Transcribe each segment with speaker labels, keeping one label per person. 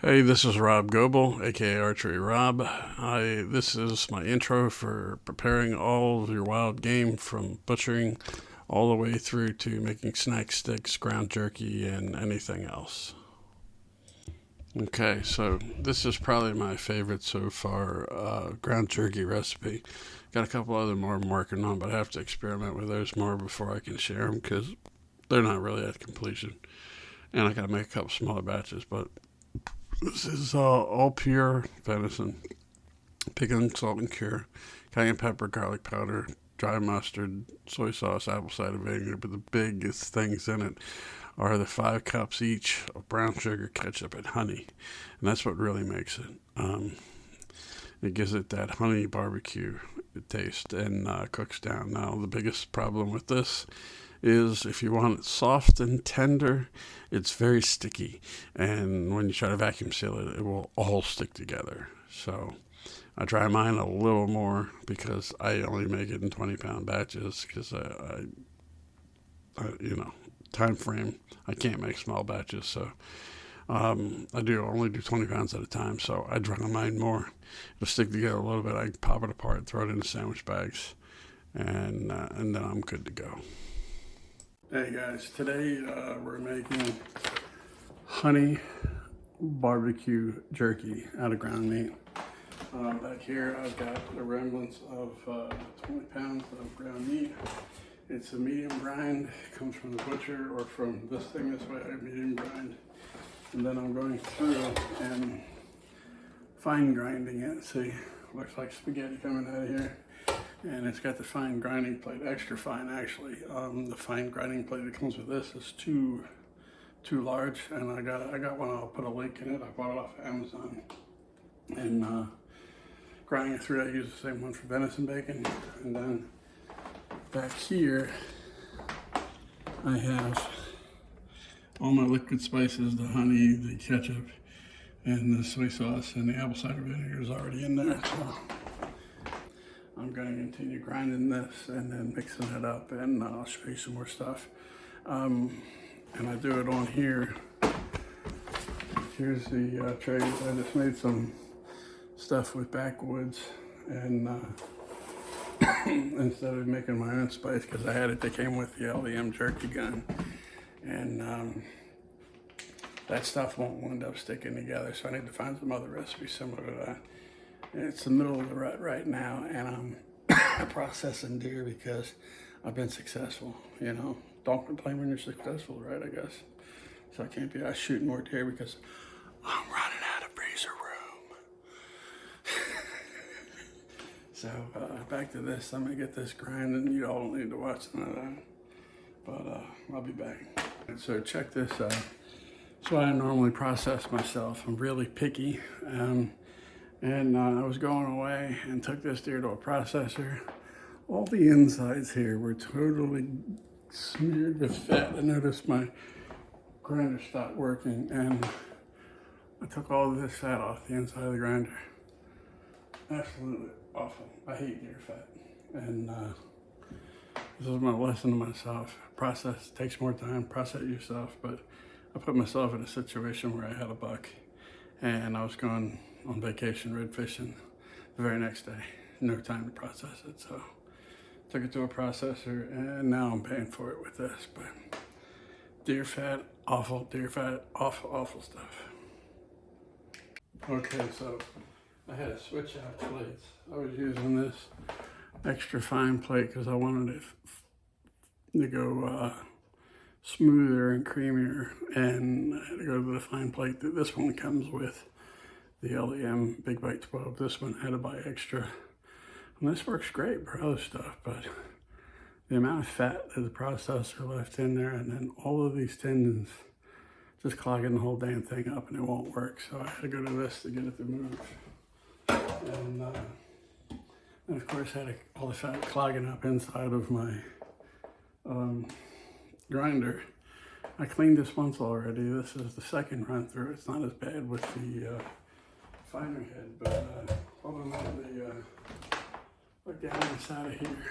Speaker 1: Hey, this is Rob Goebel, aka Archery Rob. This is my intro for preparing all of your wild game, from butchering all the way through to making snack sticks, ground jerky, and anything else. Okay, so this is probably my favorite so far ground jerky recipe. Got a couple other more I'm working on, but I have to experiment with those more before I can share them because they're not really at completion. And I got to make a couple smaller batches, but this is all pure venison, pickling, salt and cure, cayenne pepper, garlic powder, dry mustard, soy sauce, apple cider vinegar. But the biggest things in it are the 5 cups each of brown sugar, ketchup, and honey, and that's what really makes it. It gives it that honey barbecue taste and cooks down. Now, the biggest problem with this is if you want it soft and tender, it's very sticky. And when you try to vacuum seal it, it will all stick together. So I try mine a little more because I only make it in 20-pound batches because time frame. I can't make small batches. So I only do 20 pounds at a time. So I dry mine more. It'll stick together a little bit. I pop it apart, throw it into sandwich bags, and then I'm good to go. Hey guys, today we're making honey barbecue jerky out of ground meat. Back here I've got a remnants of 20 pounds of ground meat. It's a medium grind, it comes from the butcher or from this thing this way, a medium grind. And then I'm going through and fine grinding it. See, looks like spaghetti coming out of here. And it's got the fine grinding plate, extra fine actually. The fine grinding plate that comes with this is too large, and I got one. I'll put a link in it. I bought it off Amazon, and grinding it through, I use the same one for venison bacon. And then back here, I have all my liquid spices: the honey, the ketchup, and the soy sauce, and the apple cider vinegar is already in there. So I'm going to continue grinding this and then mixing it up, and I'll show you some more stuff. And I do it on here. Here's the trays. I just made some stuff with backwoods, and instead of making my own spice, because I had it that came with the LDM jerky gun, and that stuff won't wind up sticking together, so I need to find some other recipes similar to that. It's the middle of the rut right now, and I'm processing deer because I've been successful. You know, don't complain when you're successful, right? I guess. So I shooting more deer because I'm running out of freezer room. So back to this. I'm gonna get this grinding. You all don't need to watch none of that, but I'll be back. And so check this out. So I normally process myself. I'm really picky. And I was going away and took this deer to a processor. All the insides here were totally smeared with fat. I noticed my grinder stopped working, and I took all of this fat off the inside of the grinder. Absolutely awful. I hate deer fat. And this is my lesson to myself. Process takes more time, process yourself, but I put myself in a situation where I had a buck, and I was going on vacation red fishing the very next day. No time to process it, so took it to a processor, and now I'm paying for it with this. But deer fat, awful. Deer fat, awful stuff. Okay, so I had to switch out plates. I was using this extra fine plate because I wanted it to go smoother and creamier, and I had to go to the fine plate that this one comes with. The LEM Big Bite 12. This one I had to buy extra. And this works great for other stuff, but the amount of fat that the processor left in there, and then all of these tendons just clogging the whole damn thing up, and it won't work. So I had to go to this to get it to move. And of course I had all the fat clogging up inside of my grinder. I cleaned this once already. This is the second run through. It's not as bad with the finer head, but hold on look down inside of here.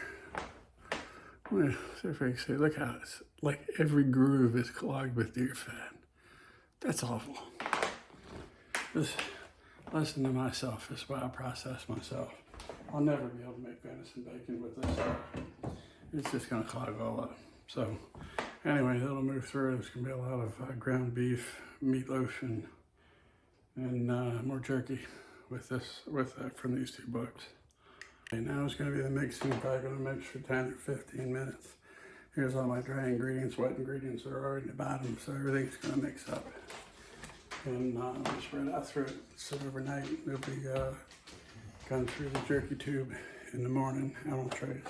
Speaker 1: I'm gonna see if I can see. Look how it's like every groove is clogged with deer fat. That's awful. Just listen to myself. This is why I process myself. I'll never be able to make venison bacon with this stuff. It's just gonna clog all up. So anyway, that'll move through. There's gonna be a lot of ground beef, meatloaf, and more jerky with that from these two books. Okay, now it's gonna be the mixing. Probably gonna mix for 10 or 15 minutes. Here's all my dry ingredients. Wet ingredients are already at the bottom, so everything's gonna mix up. And spread out through it. Sit overnight. It'll be gone through the jerky tube in the morning out on trays.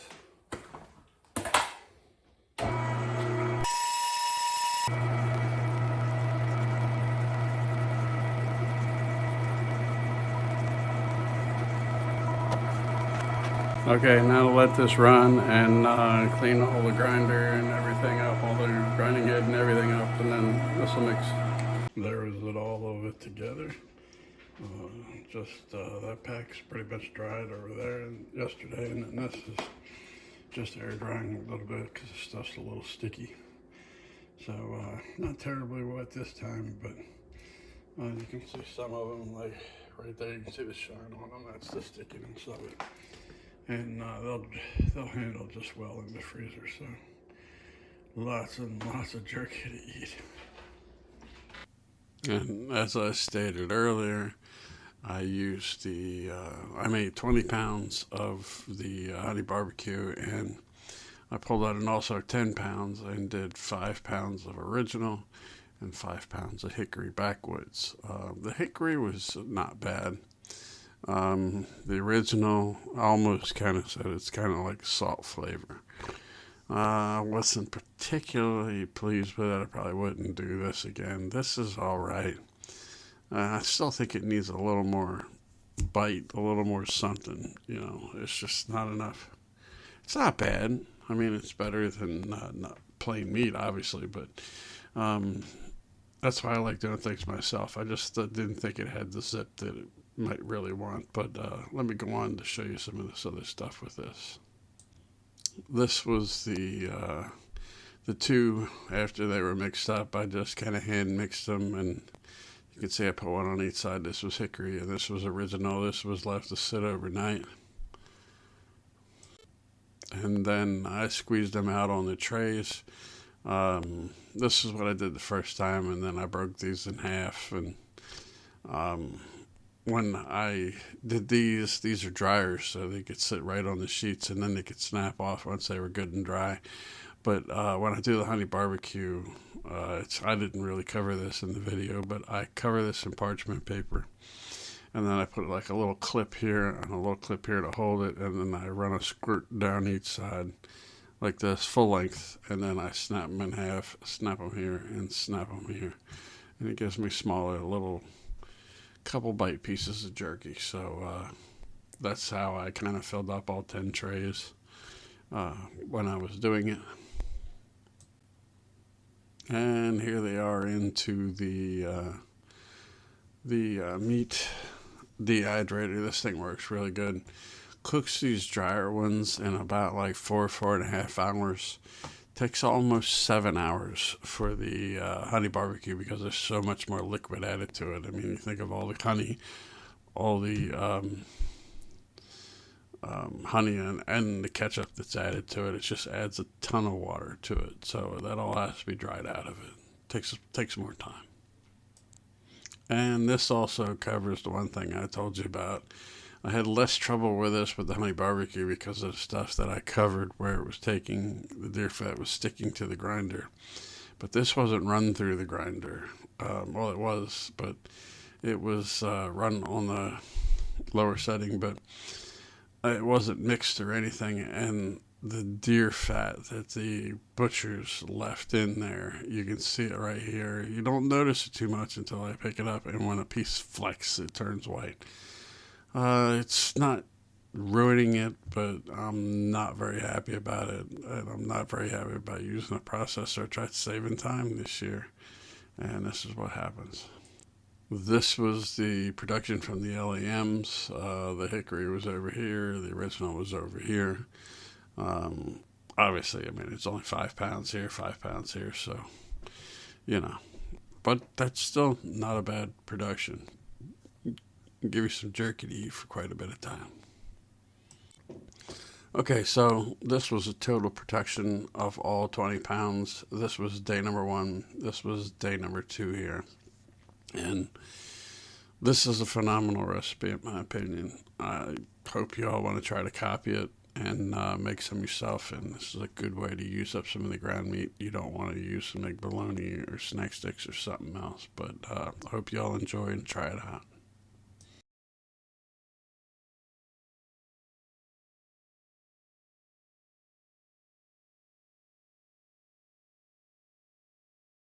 Speaker 1: Okay, now let this run and clean all the grinder and everything up, all the grinding head and everything up, and then this will mix. There is it, all of it together. That pack's pretty much dried over there yesterday, and then this is just air drying a little bit because the stuff's a little sticky. So not terribly wet this time, but you can see some of them, like right there, you can see the shine on them. That's the stickiness of it. And they'll handle just well in the freezer. So lots and lots of jerky to eat. And as I stated earlier, I used I made 20 pounds of the honey barbecue, and I pulled out also 10 pounds and did 5 pounds of original and 5 pounds of hickory backwoods. The hickory was not bad. The original, I almost kind of said it's kind of like salt flavor. I wasn't particularly pleased with it. I probably wouldn't do this again. This is all right. I still think it needs a little more bite, a little more something. It's just not enough. It's not bad. I mean, it's better than not plain meat, obviously, but that's why I like doing things myself. I just didn't think it had the zip that it might really want. But let me go on to show you some of this other stuff with this. This was the two after they were mixed up. I just kind of hand mixed them, and you can see I put one on each side. This was hickory, and this was original. This was left to sit overnight. And then I squeezed them out on the trays. This is what I did the first time, and then I broke these in half. And when I did these are dryers, so they could sit right on the sheets, and then they could snap off once they were good and dry. But when I do the honey barbecue, I didn't really cover this in the video, but I cover this in parchment paper. And then I put like a little clip here and a little clip here to hold it, and then I run a squirt down each side like this, full length, and then I snap them in half, snap them here, and snap them here. And it gives me smaller little couple bite pieces of jerky. So that's how I kind of filled up all 10 trays when I was doing it. And here they are into the meat dehydrator. This thing works really good. Cooks these drier ones in about like 4.5 hours. Takes almost 7 hours for the honey barbecue because there's so much more liquid added to it. I mean, you think of all the honey, all the honey and the ketchup that's added to it. It just adds a ton of water to it. So that all has to be dried out of it. Takes more time. And this also covers the one thing I told you about. I had less trouble with this with the honey barbecue because of the stuff that I covered where it was taking, the deer fat was sticking to the grinder. But this wasn't run through the grinder. Well, it was, but it was run on the lower setting, but it wasn't mixed or anything. And the deer fat that the butchers left in there, you can see it right here. You don't notice it too much until I pick it up, and when a piece flecks, it turns white. It's not ruining it, but I'm not very happy about it. And I'm not very happy about using a processor. I tried saving time this year, and this is what happens. This was the production from the LAMs. The hickory was over here. The original was over here. Obviously, I mean, it's only 5 pounds here, 5 pounds here, so, but that's still not a bad production. give you some jerky to eat for quite a bit of time. Okay, so this was a total protection of all 20 pounds. This was day number 1. This was day number 2 here. And this is a phenomenal recipe, in my opinion. I hope you all want to try to copy it and make some yourself. And this is a good way to use up some of the ground meat you don't want to use to make bologna or snack sticks or something else. But I hope you all enjoy and try it out.